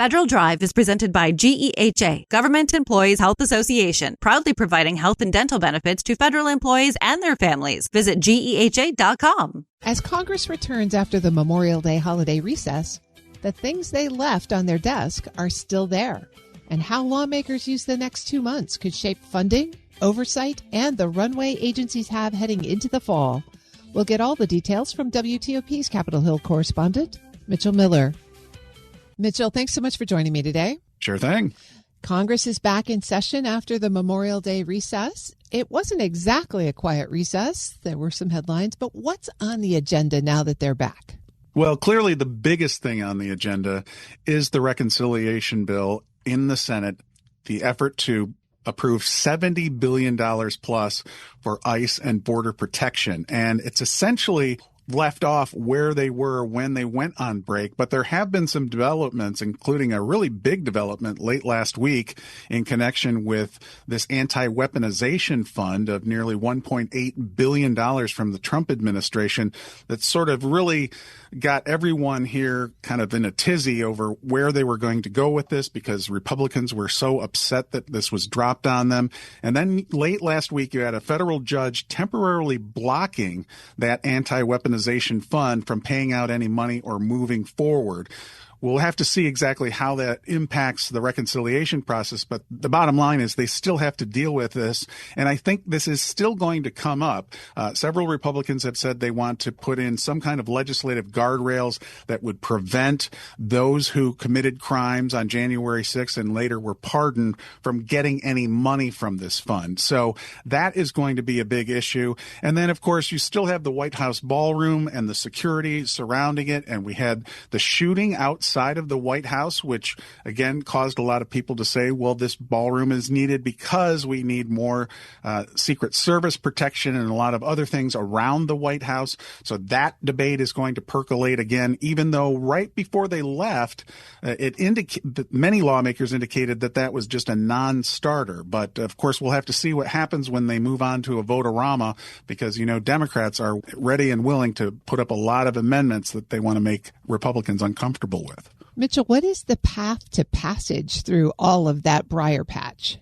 Federal Drive is presented by GEHA, Government Employees Health Association, proudly providing health and dental benefits to federal employees and their families. Visit GEHA.com. As Congress returns after the Memorial Day holiday recess, the things they left on their desk are still there. And how lawmakers use the next 2 months could shape funding, oversight, and the runway agencies have heading into the fall. We'll get all the details from WTOP's Capitol Hill correspondent, Mitchell Miller. Mitchell, thanks so much for joining me today. Sure thing. Congress is back in session after the Memorial Day recess. It wasn't exactly a quiet recess. There were some headlines, but what's on the agenda now that they're back? Well, clearly the biggest thing on the agenda is the reconciliation bill in the Senate, the effort to approve $70 billion plus for ICE and border protection. And it's essentially left off where they were when they went on break. But there have been some developments, including a really big development late last week in connection with this anti-weaponization fund of nearly $1.8 billion from the Trump administration that sort of really got everyone here kind of in a tizzy over where they were going to go with this because Republicans were so upset that this was dropped on them. And then late last week, you had a federal judge temporarily blocking that anti-weaponization fund from paying out any money or moving forward. We'll have to see exactly how that impacts the reconciliation process. But the bottom line is they still have to deal with this. And I think this is still going to come up. Several Republicans have said they want to put in some kind of legislative guardrails that would prevent those who committed crimes on January 6th and later were pardoned from getting any money from this fund. So that is going to be a big issue. And then, of course, you still have the White House ballroom and the security surrounding it. And we had the shooting outside of the White House, which again caused a lot of people to say, well, this ballroom is needed because we need more Secret Service protection and a lot of other things around the White House. So that debate is going to percolate again, even though right before they left, many lawmakers indicated that that was just a non-starter. But of course, we'll have to see what happens when they move on to a vote-a-rama because, you know, Democrats are ready and willing to put up a lot of amendments that they want to make Republicans uncomfortable with. Mitchell, what is the path to passage through all of that briar patch?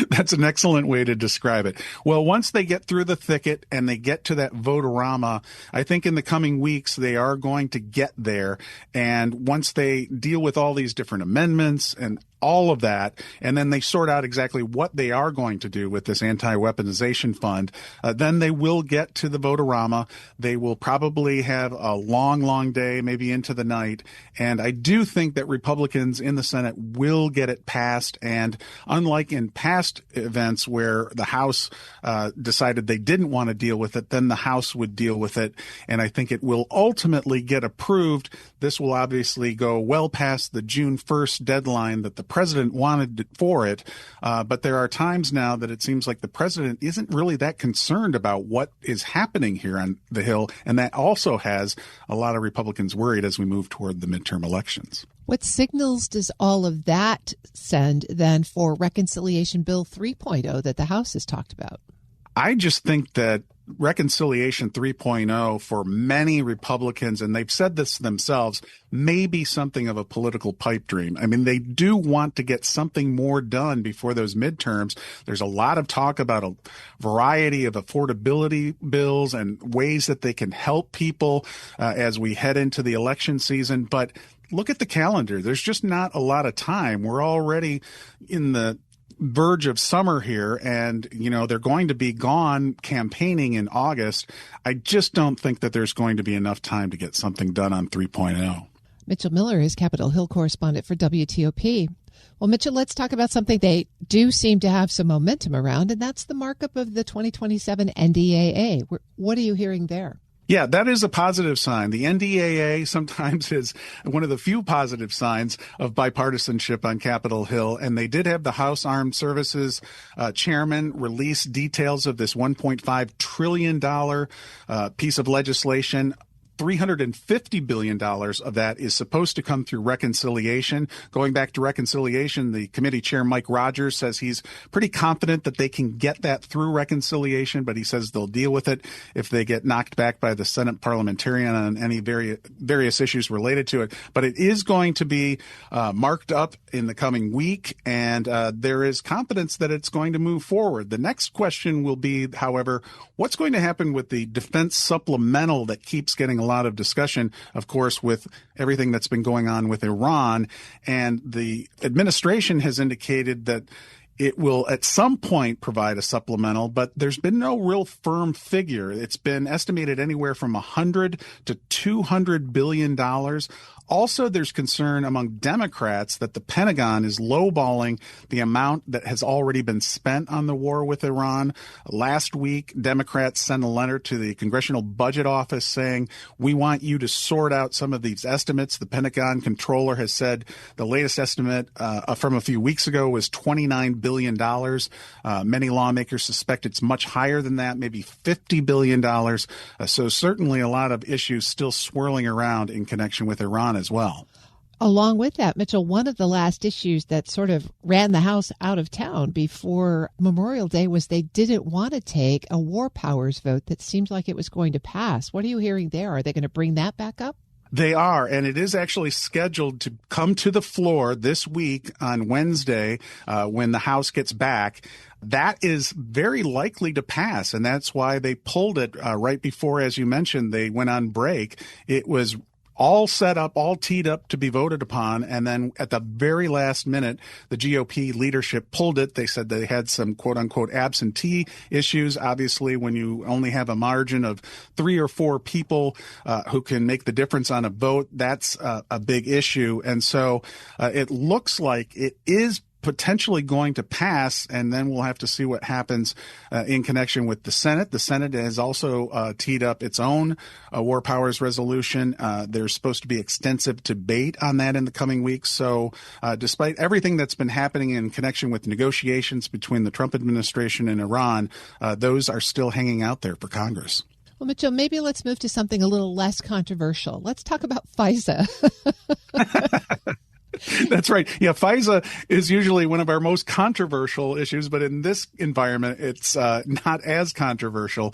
That's an excellent way to describe it. Well, once they get through the thicket and they get to that vote-a-rama, I think in the coming weeks they are going to get there. And once they deal with all these different amendments and all of that, and then they sort out exactly what they are going to do with this anti-weaponization fund, then they will get to the vote-a-rama. They will probably have a long, long day, maybe into the night. And I do think that Republicans in the Senate will get it passed. And unlike in past events where the House decided they didn't want to deal with it, then the House would deal with it. And I think it will ultimately get approved. This will obviously go well past the June 1st deadline that the president wanted for it. But there are times now that it seems like the president isn't really that concerned about what is happening here on the Hill. And that also has a lot of Republicans worried as we move toward the midterm elections. What signals does all of that send then for Reconciliation Bill 3.0 that the House has talked about? I just think that Reconciliation 3.0 for many Republicans, and they've said this themselves, may be something of a political pipe dream. I mean, they do want to get something more done before those midterms. There's a lot of talk about a variety of affordability bills and ways that they can help people as we head into the election season. But look at the calendar. There's just not a lot of time. We're already in the verge of summer here, and, you know, they're going to be gone campaigning in August. I just don't think that there's going to be enough time to get something done on 3.0. Mitchell Miller is Capitol Hill correspondent for WTOP. Well, Mitchell, let's talk about something they do seem to have some momentum around, and that's the markup of the 2027 NDAA. What are you hearing there? Yeah, that is a positive sign. The NDAA sometimes is one of the few positive signs of bipartisanship on Capitol Hill. And they did have the House Armed Services chairman release details of this $1.5 trillion piece of legislation. $350 billion of that is supposed to come through reconciliation. Going back to reconciliation, the committee chair, Mike Rogers, says he's pretty confident that they can get that through reconciliation, but he says they'll deal with it if they get knocked back by the Senate parliamentarian on any various issues related to it. But it is going to be marked up in the coming week, and there is confidence that it's going to move forward. The next question will be, however, what's going to happen with the defense supplemental that keeps getting a lot of discussion, of course, with everything that's been going on with Iran. And the administration has indicated that it will at some point provide a supplemental, but there's been no real firm figure. It's been estimated anywhere from $100 to $200 billion. Also, there's concern among Democrats that the Pentagon is lowballing the amount that has already been spent on the war with Iran. Last week, Democrats sent a letter to the Congressional Budget Office saying, we want you to sort out some of these estimates. The Pentagon comptroller has said the latest estimate from a few weeks ago was $29 billion. Many lawmakers suspect it's much higher than that, maybe $50 billion. So certainly a lot of issues still swirling around in connection with Iran as well. Along with that, Mitchell, one of the last issues that sort of ran the House out of town before Memorial Day was they didn't want to take a war powers vote that seemed like it was going to pass. What are you hearing there? Are they going to bring that back up? They are, and it is actually scheduled to come to the floor this week on Wednesday when the House gets back. That is very likely to pass, and that's why they pulled it right before, as you mentioned, they went on break. It was all set up, all teed up to be voted upon. And then at the very last minute, the GOP leadership pulled it. They said they had some quote unquote absentee issues. Obviously, when you only have a margin of 3 or 4 people who can make the difference on a vote, that's a big issue. And so it looks like it is potentially going to pass, and then we'll have to see what happens in connection with the Senate. The Senate has also teed up its own war powers resolution. There's supposed to be extensive debate on that in the coming weeks. So despite everything that's been happening in connection with negotiations between the Trump administration and Iran, those are still hanging out there for Congress. Well, Mitchell, maybe let's move to something a little less controversial. Let's talk about FISA. That's right. Yeah, FISA is usually one of our most controversial issues, but in this environment, it's not as controversial.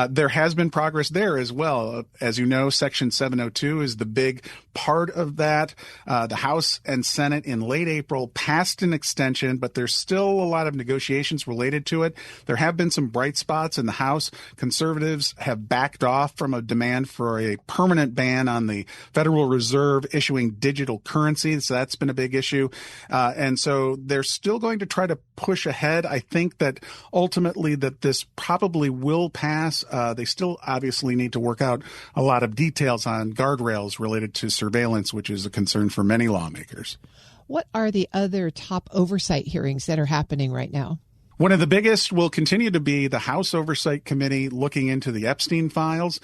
There has been progress there as well. As you know, Section 702 is the big part of that. The House and Senate in late April passed an extension, but there's still a lot of negotiations related to it. There have been some bright spots in the House. Conservatives have backed off from a demand for a permanent ban on the Federal Reserve issuing digital currency. So that's been a big issue. And so they're still going to try to push ahead. I think that ultimately that this probably will pass. They still obviously need to work out a lot of details on guardrails related to surveillance, which is a concern for many lawmakers. What are the other top oversight hearings that are happening right now? One of the biggest will continue to be the House Oversight Committee looking into the Epstein files.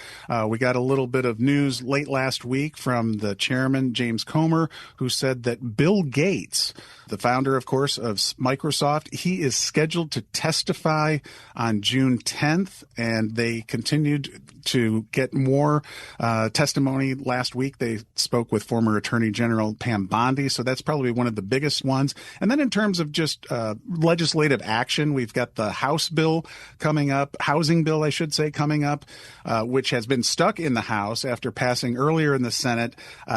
We got a little bit of news late last week from the chairman, James Comer, who said that Bill Gates, the founder, of course, of Microsoft, he is scheduled to testify on June 10th, and they continued to get more testimony last week. They spoke with former Attorney General Pam Bondi, so that's probably one of the biggest ones. And then in terms of just legislative action, we've got the House bill coming up, housing bill, I should say, coming up, which has been stuck in the House after passing earlier in the Senate.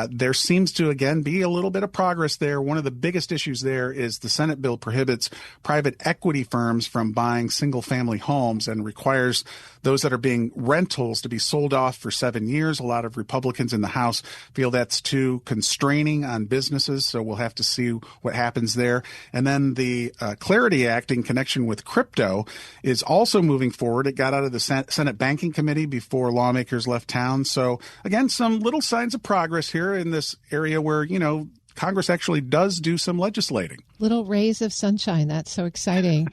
There seems to, again, be a little bit of progress there. One of the biggest issues there is the Senate bill prohibits private equity firms from buying single-family homes and requires those that are being rentals to be sold off for 7 years. A lot of Republicans in the House feel that's too constraining on businesses, so we'll have to see what happens there. And then the Clarity Act in connection with crypto is also moving forward. It got out of the Senate Banking Committee before lawmakers left town. So, again, some little signs of progress here in this area where, you know, Congress actually does do some legislating. Little rays of sunshine. That's so exciting.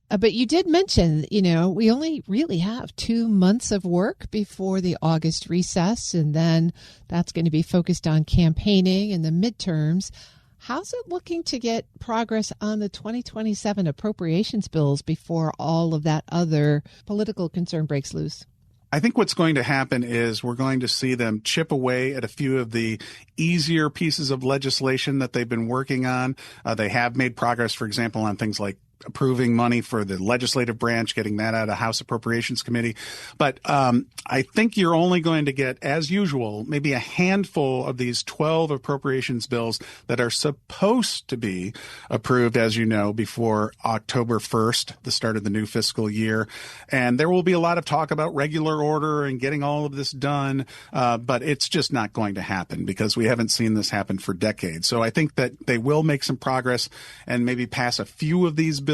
But you did mention, you know, we only really have 2 months of work before the August recess, and then that's going to be focused on campaigning and the midterms. How's it looking to get progress on the 2027 appropriations bills before all of that other political concern breaks loose? I think what's going to happen is we're going to see them chip away at a few of the easier pieces of legislation that they've been working on. They have made progress, for example, on things like approving money for the legislative branch, getting that out of House Appropriations Committee. But I think you're only going to get, as usual, maybe a handful of these 12 appropriations bills that are supposed to be approved, as you know, before October 1st, the start of the new fiscal year. And there will be a lot of talk about regular order and getting all of this done. But it's just not going to happen because we haven't seen this happen for decades. So I think that they will make some progress and maybe pass a few of these bills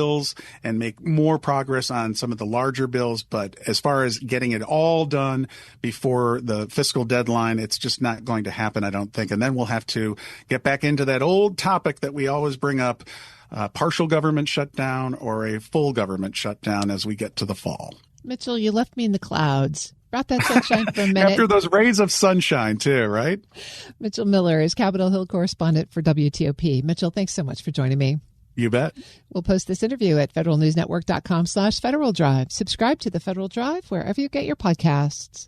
and make more progress on some of the larger bills. But as far as getting it all done before the fiscal deadline, it's just not going to happen, I don't think. And then we'll have to get back into that old topic that we always bring up, partial government shutdown or a full government shutdown as we get to the fall. Mitchell, you left me in the clouds. Brought that sunshine for a minute. After those rays of sunshine, too, right? Mitchell Miller is Capitol Hill correspondent for WTOP. Mitchell, thanks so much for joining me. You bet. We'll post this interview at federalnewsnetwork.com/Federal Drive. Subscribe to the Federal Drive wherever you get your podcasts.